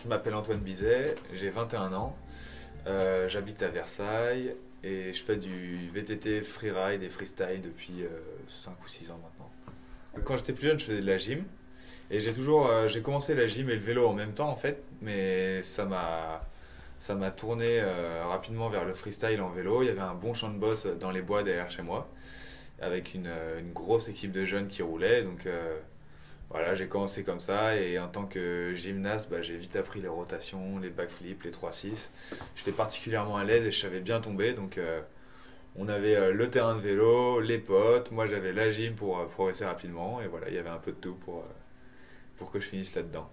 Je m'appelle Antoine Bizet, j'ai 21 ans, j'habite à Versailles et je fais du VTT freeride et freestyle depuis 5 ou 6 ans maintenant. Quand j'étais plus jeune, je faisais de la gym et j'ai commencé la gym et le vélo en même temps en fait, mais ça m'a tourné rapidement vers le freestyle en vélo. Il y avait un bon champ de boss dans les bois derrière chez moi avec une grosse équipe de jeunes qui roulaient, donc voilà, j'ai commencé comme ça et en tant que gymnaste, j'ai vite appris les rotations, les backflips, les 3-6. J'étais particulièrement à l'aise et je savais bien tomber, donc on avait le terrain de vélo, les potes, moi j'avais la gym pour progresser rapidement et voilà, il y avait un peu de tout pour que je finisse là-dedans.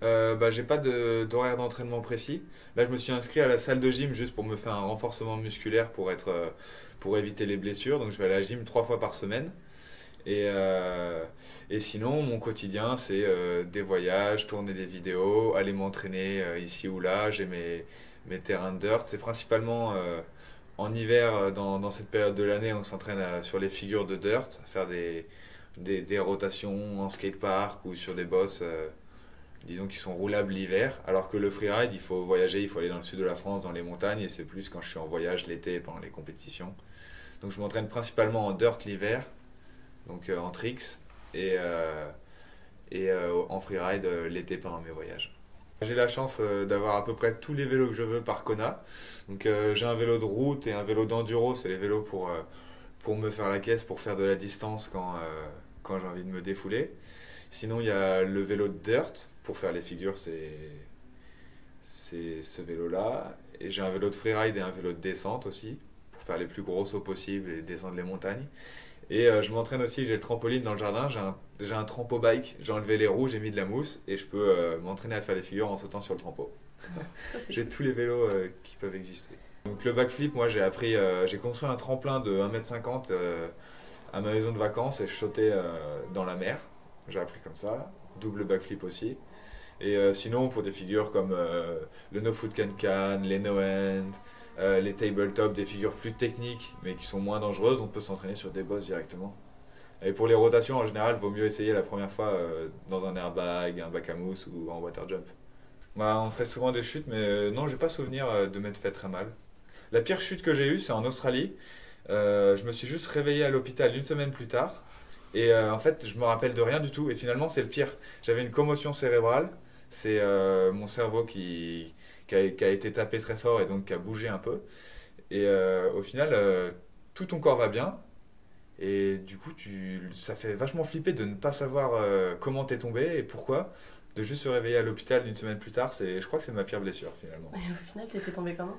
J'ai pas d'horaire d'entraînement précis. Là, je me suis inscrit à la salle de gym juste pour me faire un renforcement musculaire pour éviter les blessures. Donc, je vais à la gym 3 fois par semaine. Et sinon, mon quotidien, c'est des voyages, tourner des vidéos, aller m'entraîner ici ou là. J'ai mes terrains de dirt. C'est principalement en hiver, dans cette période de l'année, on s'entraîne sur les figures de dirt, à faire des rotations en skatepark ou sur des bosses. Disons qu'ils sont roulables l'hiver, alors que le freeride, il faut voyager, il faut aller dans le sud de la France, dans les montagnes, et c'est plus quand je suis en voyage l'été pendant les compétitions. Donc je m'entraîne principalement en dirt l'hiver, donc en tricks, et en freeride l'été pendant mes voyages. J'ai la chance d'avoir à peu près tous les vélos que je veux par Kona. Donc j'ai un vélo de route et un vélo d'enduro, c'est les vélos pour me faire la caisse, pour faire de la distance quand j'ai envie de me défouler. Sinon, il y a le vélo de dirt, pour faire les figures, c'est ce vélo-là. Et j'ai un vélo de freeride et un vélo de descente aussi, pour faire les plus gros sauts possibles et descendre les montagnes. Et je m'entraîne aussi, j'ai le trampoline dans le jardin, j'ai un trampo bike, j'ai enlevé les roues, j'ai mis de la mousse, et je peux m'entraîner à faire les figures en sautant sur le trampo. J'ai tous les vélos qui peuvent exister. Donc le backflip, moi j'ai construit un tremplin de 1,50 m à ma maison de vacances et je sautais dans la mer. J'ai appris comme ça, double backflip aussi. Et sinon, pour des figures comme le no foot can, les no hand, les tabletop, des figures plus techniques mais qui sont moins dangereuses, on peut s'entraîner sur des bosses directement. Et pour les rotations, en général, il vaut mieux essayer la première fois dans un airbag, un bac à mousse ou en water jump. On fait souvent des chutes, mais non, j'ai pas souvenir de m'être fait très mal. La pire chute que j'ai eue, c'est en Australie. Je me suis juste réveillé à l'hôpital une semaine plus tard. Et en fait, je me rappelle de rien du tout. Et finalement, c'est le pire. J'avais une commotion cérébrale. C'est mon cerveau qui a été tapé très fort et donc qui a bougé un peu. Et au final, tout ton corps va bien. Et du coup, ça fait vachement flipper de ne pas savoir comment t'es tombé et pourquoi. De juste se réveiller à l'hôpital une semaine plus tard, je crois que c'est ma pire blessure finalement. Et au final, t'étais tombé comment?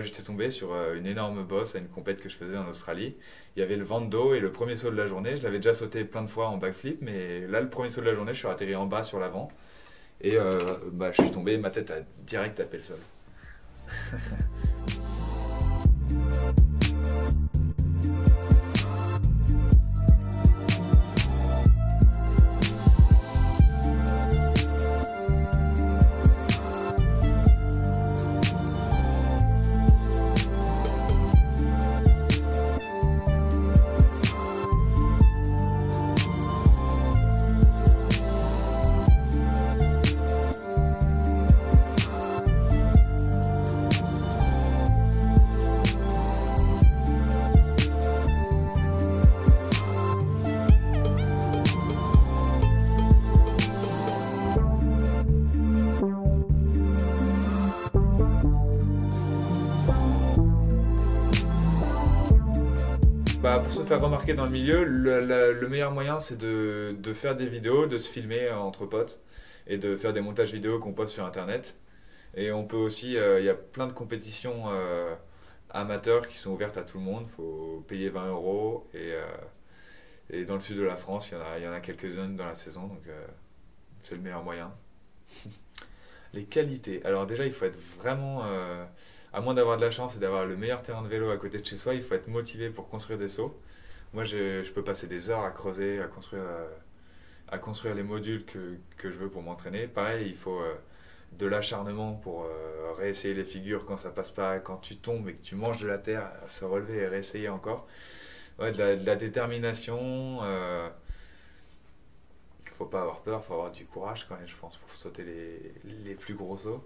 J'étais tombé sur une énorme bosse à une compète que je faisais en Australie. Il y avait le vent de dos et le premier saut de la journée. Je l'avais déjà sauté plein de fois en backflip, mais là, le premier saut de la journée, je suis atterri en bas sur l'avant. Et je suis tombé, ma tête a direct tapé le sol. Pour se faire remarquer dans le milieu, le meilleur moyen c'est de faire des vidéos, de se filmer entre potes et de faire des montages vidéo qu'on poste sur internet. Et on peut aussi, il y a plein de compétitions amateurs qui sont ouvertes à tout le monde, il faut payer 20 € et dans le sud de la France il y en a quelques-unes dans la saison, donc c'est le meilleur moyen. Les qualités, alors déjà il faut être vraiment... à moins d'avoir de la chance et d'avoir le meilleur terrain de vélo à côté de chez soi, il faut être motivé pour construire des sauts. Moi, je peux passer des heures à creuser, à construire les modules que je veux pour m'entraîner. Pareil, il faut de l'acharnement pour réessayer les figures quand ça passe pas, quand tu tombes et que tu manges de la terre, se relever et réessayer encore. Ouais, de la détermination. faut pas avoir peur, faut avoir du courage quand même, je pense, pour sauter les plus gros sauts.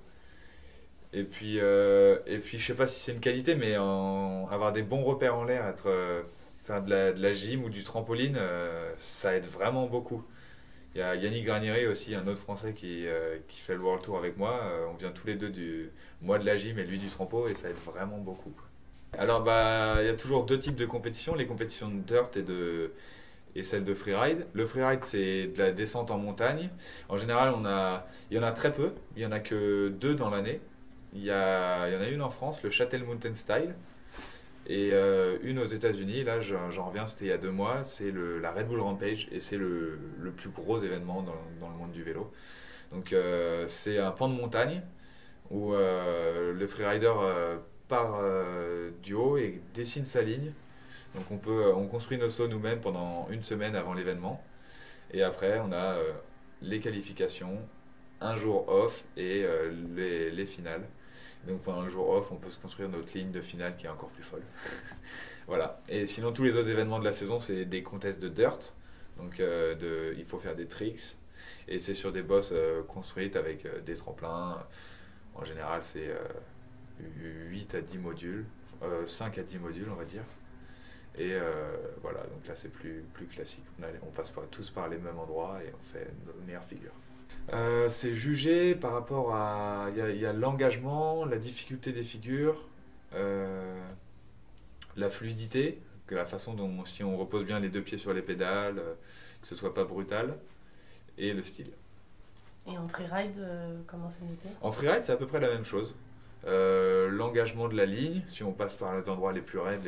Et puis je sais pas si c'est une qualité, mais avoir des bons repères en l'air, faire de la gym ou du trampoline, ça aide vraiment beaucoup. Il y a Yannick Granieri aussi, un autre Français qui fait le World Tour avec moi. On vient tous les deux moi de la gym et lui du trampo, et ça aide vraiment beaucoup. Alors bah il y a toujours deux types de compétitions, les compétitions de dirt et celle de freeride. Le freeride, c'est de la descente en montagne. En général, il y en a très peu, il y en a que deux dans l'année. Il y en a une en France, le Châtel Mountain Style, et une aux États-Unis. Là, j'en reviens, c'était il y a 2 mois. C'est la Red Bull Rampage, et c'est le plus gros événement dans le monde du vélo. Donc, c'est un pan de montagne où le freerider part du haut et dessine sa ligne. Donc, on construit nos sauts nous-mêmes pendant une semaine avant l'événement. Et après, on a les qualifications, un jour off et les finales. Donc pendant le jour off, on peut se construire notre ligne de finale qui est encore plus folle. Voilà. Et sinon, tous les autres événements de la saison, c'est des contests de dirt. Donc il faut faire des tricks. Et c'est sur des bosses construites avec des tremplins. En général, c'est 8 à 10 modules. 5 à 10 modules, on va dire. Et voilà, donc là c'est plus classique. On passe tous par les mêmes endroits et on fait nos meilleures figures. C'est jugé par rapport à... Il y a l'engagement, la difficulté des figures, la fluidité, que la façon dont si on repose bien les deux pieds sur les pédales, que ce soit pas brutal, et le style. Et en freeride, comment c'est noté? En freeride, c'est à peu près la même chose. L'engagement de la ligne, si on passe par les endroits les plus raides,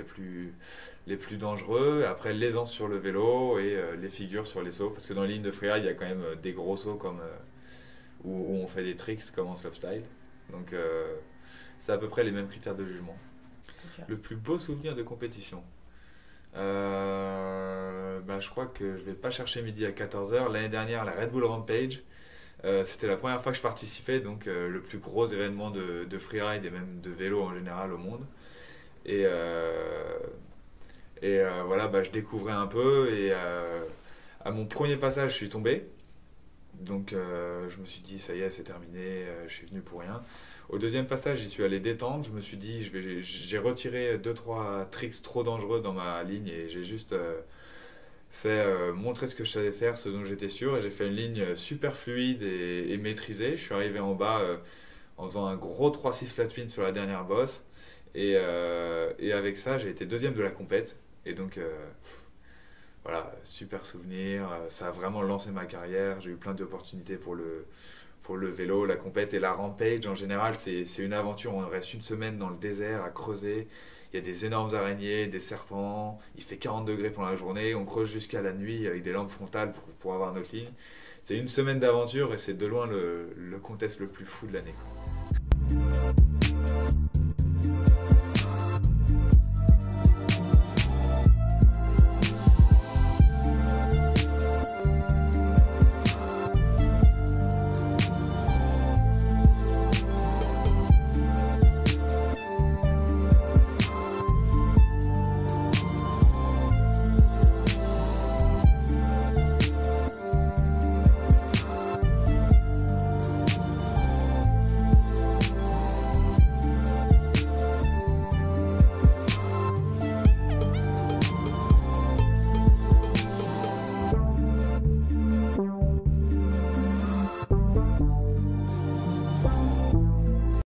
les plus dangereux, après l'aisance sur le vélo et les figures sur les sauts, parce que dans les lignes de freeride, il y a quand même des gros sauts comme, où on fait des tricks comme en slopestyle. Donc c'est à peu près les mêmes critères de jugement. Okay. Le plus beau souvenir de compétition, je crois que je vais pas chercher midi à 14h. L'année dernière, la Red Bull Rampage, c'était la première fois que je participais, donc le plus gros événement de freeride et même de vélo en général au monde. Et voilà, je découvrais un peu, et à mon premier passage, je suis tombé. Donc je me suis dit, ça y est, c'est terminé, je suis venu pour rien. Au deuxième passage, j'y suis allé détendre. Je me suis dit, j'ai retiré 2-3 tricks trop dangereux dans ma ligne, et j'ai juste fait montrer ce que je savais faire, ce dont j'étais sûr. Et j'ai fait une ligne super fluide et maîtrisée. Je suis arrivé en bas en faisant un gros 3-6 flat spin sur la dernière bosse. Et avec ça, j'ai été deuxième de la compète. Et donc, voilà, super souvenir. Ça a vraiment lancé ma carrière. J'ai eu plein d'opportunités pour le vélo, la compète et la rampage. En général, c'est une aventure. On reste une semaine dans le désert à creuser. Il y a des énormes araignées, des serpents. Il fait 40 degrés pendant la journée. On creuse jusqu'à la nuit avec des lampes frontales pour avoir notre ligne. C'est une semaine d'aventure, et c'est de loin le contest le plus fou de l'année.